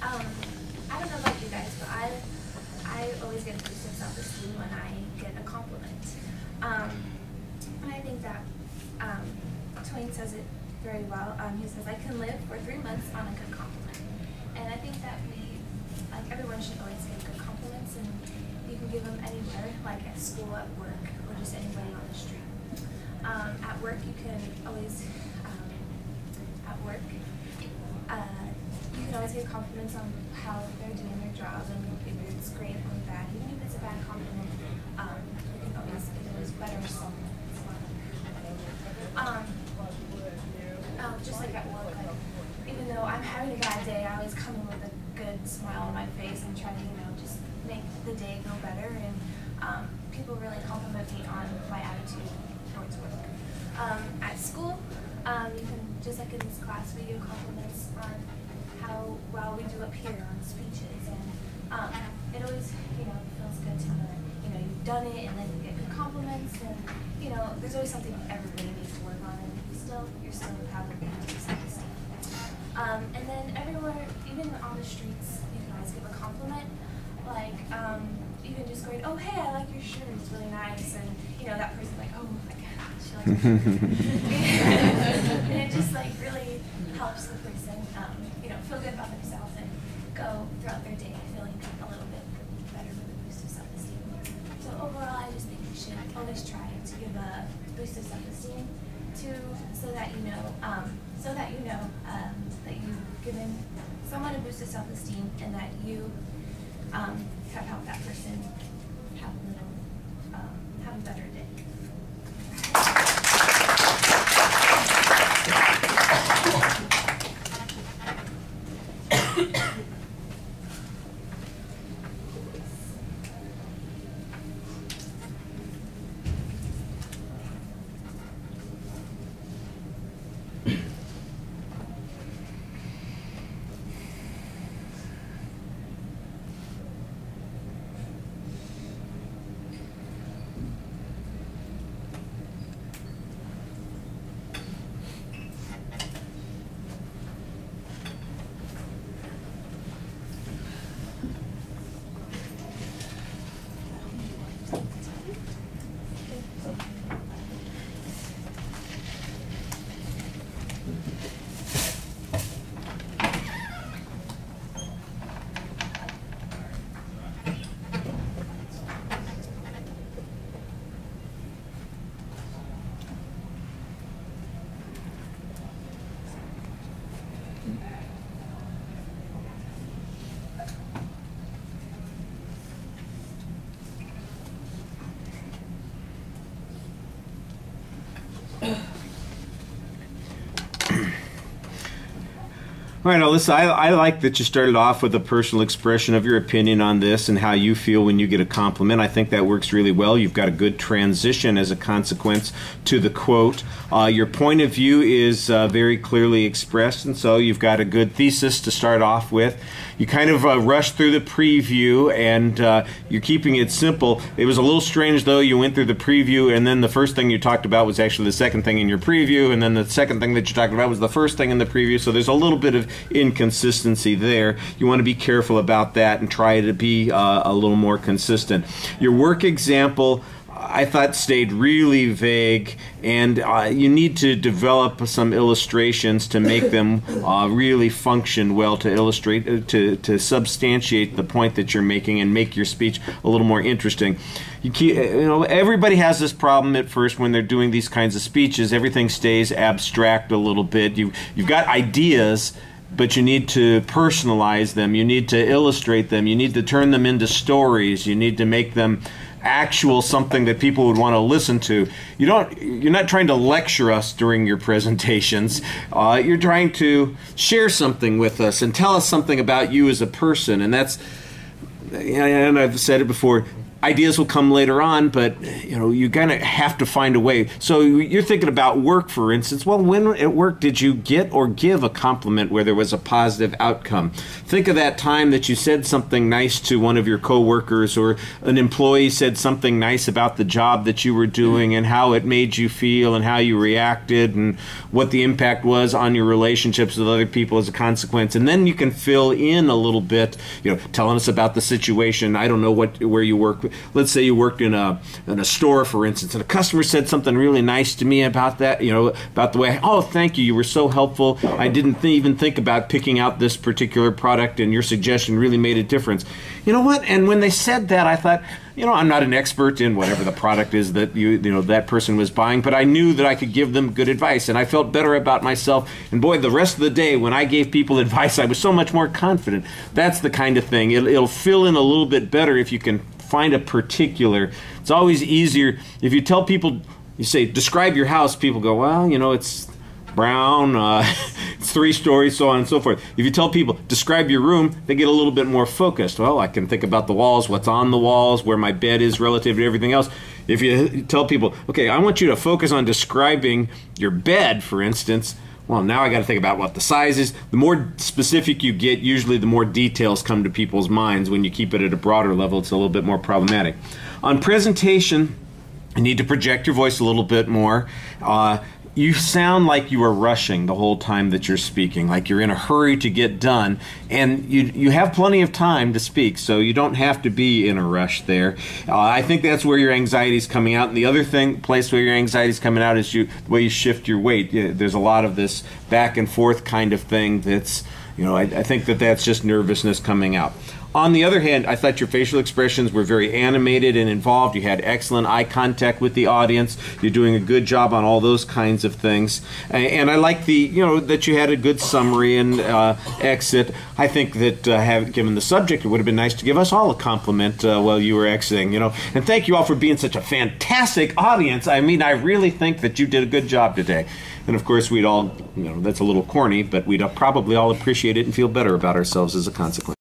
I don't know about you guys, but I always get a boost of self-esteem when I get a compliment. And I think that Twain says it very well. He says, I can live for 3 months on a good compliment. And I think that everyone should always get good compliments, and you can give them anywhere, like at school, at work, or just anybody on the street. At work, you can always, you can always give compliments on how they're doing their job, and if it's great or bad. Even if it's a bad compliment, you can always better something. Just like at work, even though I'm having a bad day, I always come in with a good smile on my face and try to, just make the day go better. And people really compliment me on my attitude towards work. At school, you can, just like in this class, we give compliments on how well we do up here on speeches, and it always, feels good to know that, you've done it, and then you get good compliments, and, there's always something everybody needs to work on, and you're still have a good self-esteem. And then everywhere, even on the streets, you can always give a compliment, like, even just going, oh, hey, I like your shirt, it's really nice, and, that person's like, oh my God, she likes your shirt. And it just, really helps the person, feel good about themselves and go throughout their day feeling a little bit better with a boost of self-esteem. So overall, I just think you should always try to give a boost of self-esteem so that you know that you've given someone a boost of self-esteem, and that you have helped that person have a better day. All right, Alissa, I like that you started off with a personal expression of your opinion on this and how you feel when you get a compliment. I think that works really well. You've got a good transition as a consequence to the quote. Your point of view is very clearly expressed, and so you've got a good thesis to start off with. You kind of rushed through the preview, and you're keeping it simple. It was a little strange, though. You went through the preview, and then the first thing you talked about was actually the second thing in your preview, and then the second thing that you talked about was the first thing in the preview, so there's a little bit of inconsistency there. You want to be careful about that and try to be a little more consistent. Your work example, I thought, stayed really vague, and you need to develop some illustrations to make them really function well, to illustrate, to substantiate the point that you're making and make your speech a little more interesting. Everybody has this problem at first when they're doing these kinds of speeches. Everything stays abstract a little bit. You've got ideas, but you need to personalize them. You need to illustrate them. You need to turn them into stories. You need to make them actual, something that people would want to listen to. You're not trying to lecture us during your presentations. You're trying to share something with us and tell us something about you as a person. And that's, and I've said it before, ideas will come later on, but you kind of have to find a way. So you're thinking about work, for instance. Well, when at work did you get or give a compliment where there was a positive outcome? Think of that time that you said something nice to one of your coworkers, or an employee said something nice about the job that you were doing and how it made you feel and how you reacted and what the impact was on your relationships with other people as a consequence. And then you can fill in a little bit, telling us about the situation. I don't know where you work. Let's say you worked in a store, for instance, and a customer said something really nice to me about that, about the way, oh, thank you, you were so helpful. I didn't even think about picking out this particular product, and your suggestion really made a difference. You know what? And when they said that, I thought, I'm not an expert in whatever the product is that that person was buying, but I knew that I could give them good advice, and I felt better about myself. And boy, the rest of the day when I gave people advice, I was so much more confident. That's the kind of thing. It'll fill in a little bit better if you can find a particular. It's always easier if you tell people, you say, describe your house, people go, well, it's brown, it's 3 stories, so on and so forth. If you tell people, describe your room, they get a little bit more focused. Well, I can think about the walls, what's on the walls, where my bed is relative to everything else. If you tell people, okay, I want you to focus on describing your bed, for instance, well, now I got to think about what the size is. The more specific you get, usually the more details come to people's minds. When you keep it at a broader level, it's a little bit more problematic. On presentation, you need to project your voice a little bit more. You sound like you are rushing the whole time that you're speaking, like you're in a hurry to get done, and you have plenty of time to speak, so you don't have to be in a rush there. I think that's where your anxiety is coming out. And the other place where your anxiety is coming out is the way you shift your weight. There's a lot of this back and forth kind of thing that's, I think that's just nervousness coming out. On the other hand, I thought your facial expressions were very animated and involved. You had excellent eye contact with the audience. You're doing a good job on all those kinds of things. And I like that you had a good summary and exit. I think that given the subject, it would have been nice to give us all a compliment while you were exiting. And thank you all for being such a fantastic audience. I mean, I really think that you did a good job today. And of course, we'd all, that's a little corny, but we'd probably all appreciate it and feel better about ourselves as a consequence.